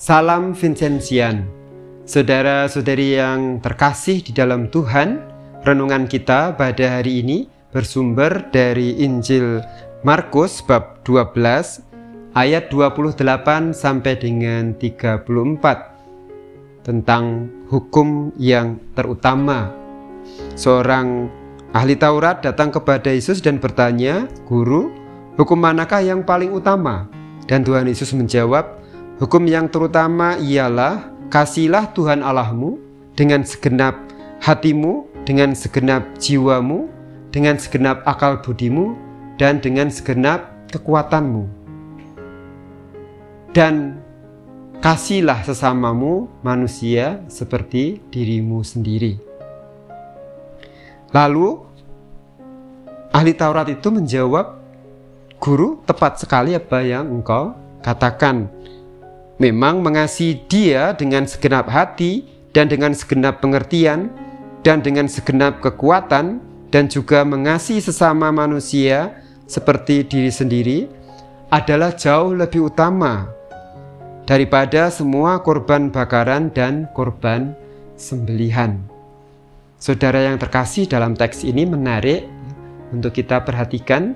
Salam Vincentian. Saudara-saudari yang terkasih di dalam Tuhan, renungan kita pada hari ini bersumber dari Injil Markus bab 12 ayat 28 sampai dengan 34 tentang hukum yang terutama. Seorang ahli Taurat datang kepada Yesus dan bertanya, "Guru, hukum manakah yang paling utama?" Dan Tuhan Yesus menjawab, "Hukum yang terutama ialah kasihilah Tuhan Allahmu dengan segenap hatimu, dengan segenap jiwamu, dengan segenap akal budimu, dan dengan segenap kekuatanmu. Dan kasihilah sesamamu manusia seperti dirimu sendiri." Lalu ahli Taurat itu menjawab, "Guru, tepat sekali apa yang engkau katakan. Memang mengasihi Dia dengan segenap hati dan dengan segenap pengertian dan dengan segenap kekuatan dan juga mengasihi sesama manusia seperti diri sendiri adalah jauh lebih utama daripada semua korban bakaran dan korban sembelihan." Saudara yang terkasih, dalam teks ini menarik untuk kita perhatikan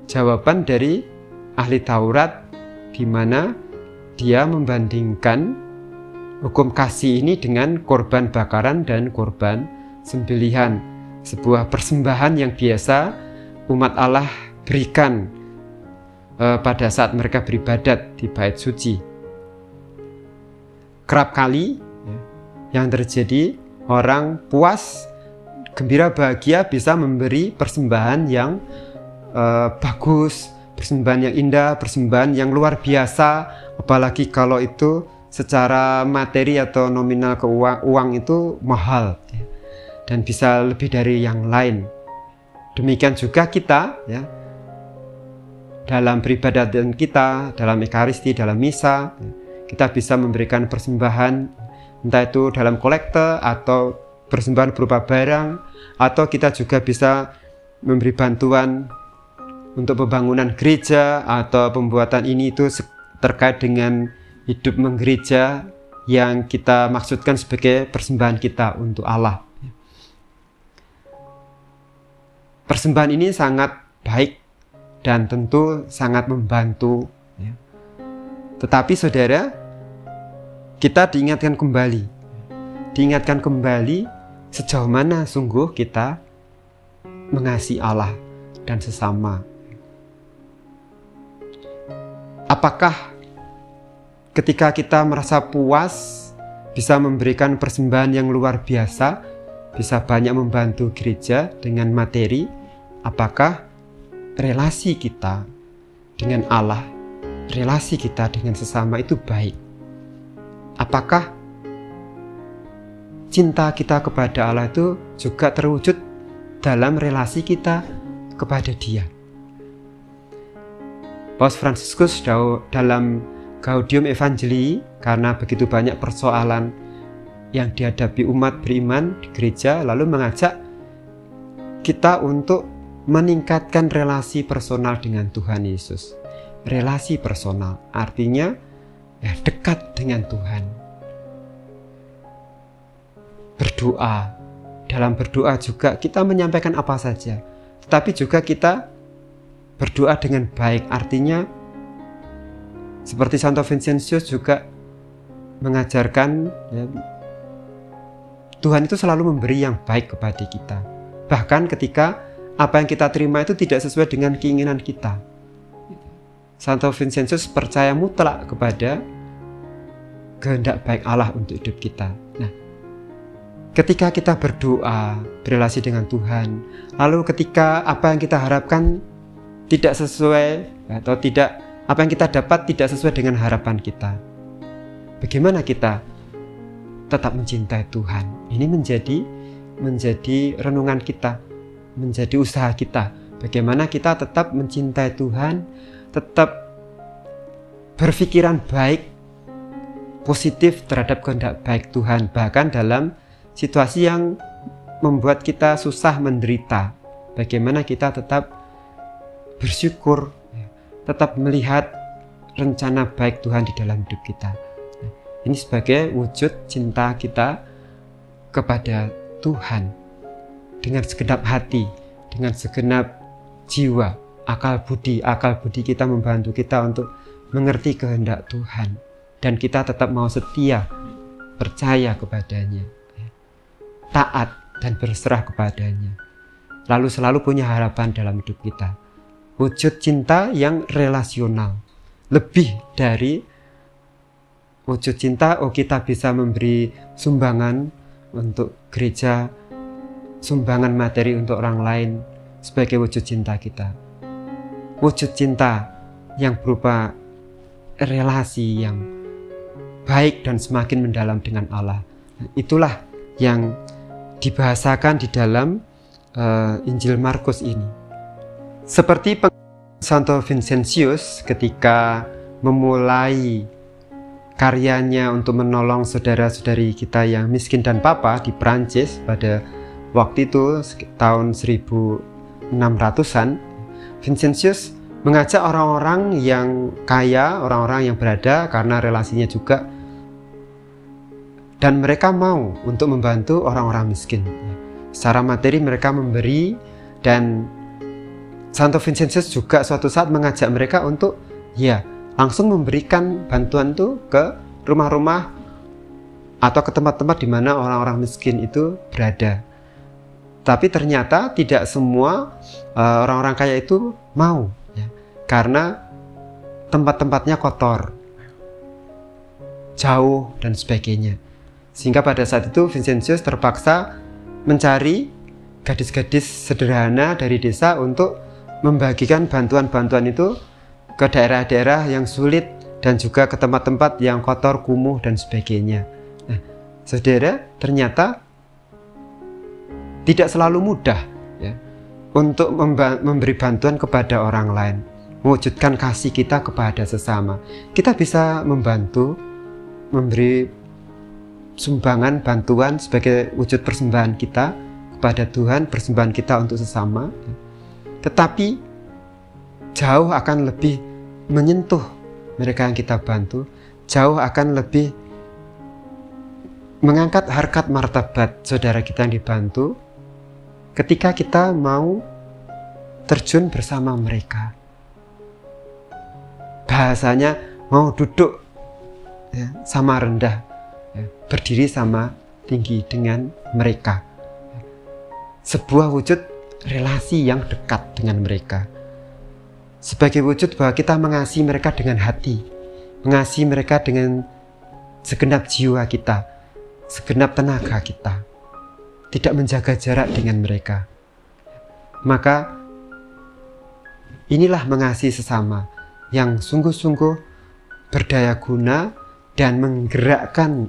jawaban dari ahli Taurat, di mana dia membandingkan hukum kasih ini dengan korban bakaran dan korban sembelihan, sebuah persembahan yang biasa umat Allah berikan pada saat mereka beribadat di bait suci. Kerap kali yang terjadi, orang puas, gembira, bahagia bisa memberi persembahan yang bagus, persembahan yang indah, persembahan yang luar biasa, apalagi kalau itu secara materi atau nominal uang itu mahal dan bisa lebih dari yang lain. Demikian juga kita, dalam peribadatan kita, dalam ekaristi, dalam misa, kita bisa memberikan persembahan, entah itu dalam kolekte atau persembahan berupa barang, atau kita juga bisa memberi bantuan untuk pembangunan gereja atau pembuatan ini itu terkait dengan hidup menggereja yang kita maksudkan sebagai persembahan kita untuk Allah. Persembahan ini sangat baik dan tentu sangat membantu. Tetapi saudara, kita diingatkan kembali sejauh mana sungguh kita mengasihi Allah dan sesama. Apakah ketika kita merasa puas bisa memberikan persembahan yang luar biasa, bisa banyak membantu gereja dengan materi, apakah relasi kita dengan Allah, relasi kita dengan sesama itu baik? Apakah cinta kita kepada Allah itu juga terwujud dalam relasi kita kepada Dia? Paus Fransiskus dalam Gaudium Evangelii, karena begitu banyak persoalan yang dihadapi umat beriman di gereja, lalu mengajak kita untuk meningkatkan relasi personal dengan Tuhan Yesus. Relasi personal artinya dekat dengan Tuhan. Berdoa, dalam berdoa juga kita menyampaikan apa saja, tetapi juga kita berdoa dengan baik, artinya seperti Santo Vincentius juga mengajarkan, Tuhan itu selalu memberi yang baik kepada kita, bahkan ketika apa yang kita terima itu tidak sesuai dengan keinginan kita. Santo Vincentius percaya mutlak kepada kehendak baik Allah untuk hidup kita. Nah, ketika kita berdoa, berelasi dengan Tuhan, lalu ketika apa yang kita harapkan tidak sesuai atau tidak, apa yang kita dapat tidak sesuai dengan harapan kita, bagaimana kita tetap mencintai Tuhan? Ini menjadi renungan kita, menjadi usaha kita. Bagaimana kita tetap mencintai Tuhan, tetap berpikiran baik, positif terhadap kehendak baik Tuhan, bahkan dalam situasi yang membuat kita susah, menderita. Bagaimana kita tetap bersyukur, tetap melihat rencana baik Tuhan di dalam hidup kita. Ini sebagai wujud cinta kita kepada Tuhan dengan segenap hati, dengan segenap jiwa, akal budi kita membantu kita untuk mengerti kehendak Tuhan, dan kita tetap mau setia, percaya kepadanya, taat dan berserah kepadanya, lalu selalu punya harapan dalam hidup kita. Wujud cinta yang relasional, lebih dari wujud cinta kita bisa memberi sumbangan untuk gereja, sumbangan materi untuk orang lain sebagai wujud cinta kita. Wujud cinta yang berupa relasi yang baik dan semakin mendalam dengan Allah, itulah yang dibahasakan di dalam Injil Markus ini. Seperti Santo Vincentius ketika memulai karyanya untuk menolong saudara-saudari kita yang miskin dan papa di Prancis pada waktu itu tahun 1600-an, Vincentius mengajak orang-orang yang kaya, orang-orang yang berada karena relasinya juga, dan mereka mau untuk membantu orang-orang miskin. Secara materi mereka memberi, dan Santo Vincentius juga suatu saat mengajak mereka untuk langsung memberikan bantuan itu ke rumah-rumah atau ke tempat-tempat di mana orang-orang miskin itu berada. Tapi ternyata tidak semua orang-orang kaya itu mau, karena tempat-tempatnya kotor, jauh dan sebagainya. Sehingga pada saat itu Vincentius terpaksa mencari gadis-gadis sederhana dari desa untuk membagikan bantuan-bantuan itu ke daerah-daerah yang sulit dan juga ke tempat-tempat yang kotor, kumuh dan sebagainya. Nah, saudara, ternyata tidak selalu mudah untuk memberi bantuan kepada orang lain, mewujudkan kasih kita kepada sesama. Kita bisa membantu, memberi sumbangan bantuan sebagai wujud persembahan kita kepada Tuhan, persembahan kita untuk sesama. Tetapi jauh akan lebih menyentuh mereka yang kita bantu, jauh akan lebih mengangkat harkat martabat saudara kita yang dibantu ketika kita mau terjun bersama mereka. Bahasanya mau duduk sama rendah, berdiri sama tinggi dengan mereka. Sebuah wujud relasi yang dekat dengan mereka. Sebagai wujud bahwa kita mengasihi mereka dengan hati, mengasihi mereka dengan segenap jiwa kita, segenap tenaga kita, tidak menjaga jarak dengan mereka. Maka inilah mengasihi sesama yang sungguh-sungguh berdaya guna dan menggerakkan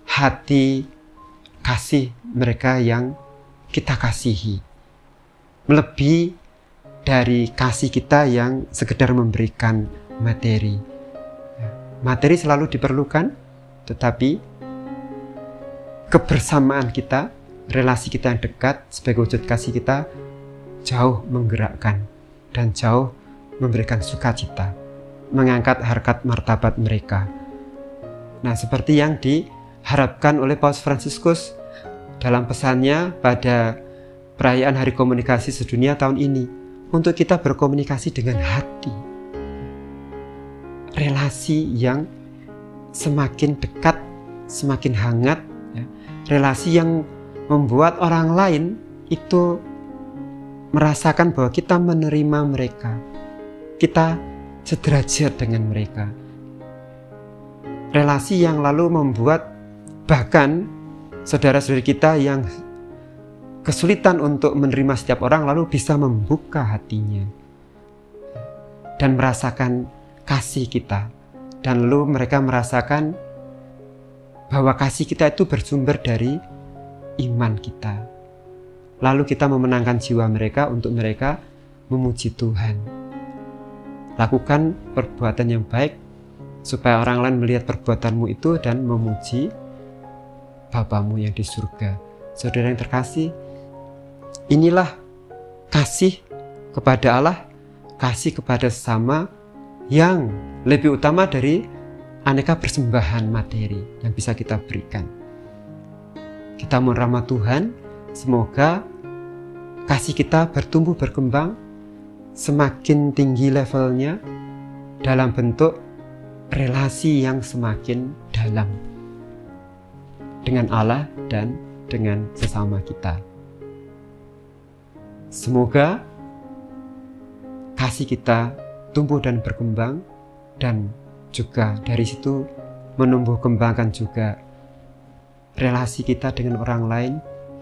hati kasih mereka yang kita kasihi, melebihi dari kasih kita yang sekedar memberikan materi. Materi selalu diperlukan, tetapi kebersamaan kita, relasi kita yang dekat sebagai wujud kasih kita jauh menggerakkan dan jauh memberikan sukacita, mengangkat harkat martabat mereka. Nah, seperti yang diharapkan oleh Paus Fransiskus dalam pesannya pada perayaan Hari Komunikasi Sedunia tahun ini, untuk kita berkomunikasi dengan hati, relasi yang semakin dekat, semakin hangat, relasi yang membuat orang lain itu merasakan bahwa kita menerima mereka, kita sederajat dengan mereka. Relasi yang lalu membuat bahkan saudara-saudari kita yang kesulitan untuk menerima setiap orang lalu bisa membuka hatinya dan merasakan kasih kita, dan lalu mereka merasakan bahwa kasih kita itu bersumber dari iman kita. Lalu kita memenangkan jiwa mereka untuk mereka memuji Tuhan. Lakukan perbuatan yang baik supaya orang lain melihat perbuatanmu itu dan memuji Bapamu yang di surga. Saudara yang terkasih, inilah kasih kepada Allah, kasih kepada sesama yang lebih utama dari aneka persembahan materi yang bisa kita berikan. Kita mohon rahmat Tuhan, semoga kasih kita bertumbuh berkembang, semakin tinggi levelnya dalam bentuk relasi yang semakin dalam dengan Allah dan dengan sesama kita. Semoga kasih kita tumbuh dan berkembang, dan juga dari situ menumbuh kembangkan juga relasi kita dengan orang lain,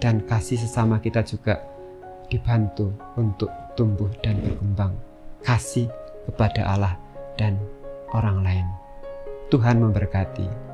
dan kasih sesama kita juga dibantu untuk tumbuh dan berkembang kasih kepada Allah dan orang lain. Tuhan memberkati.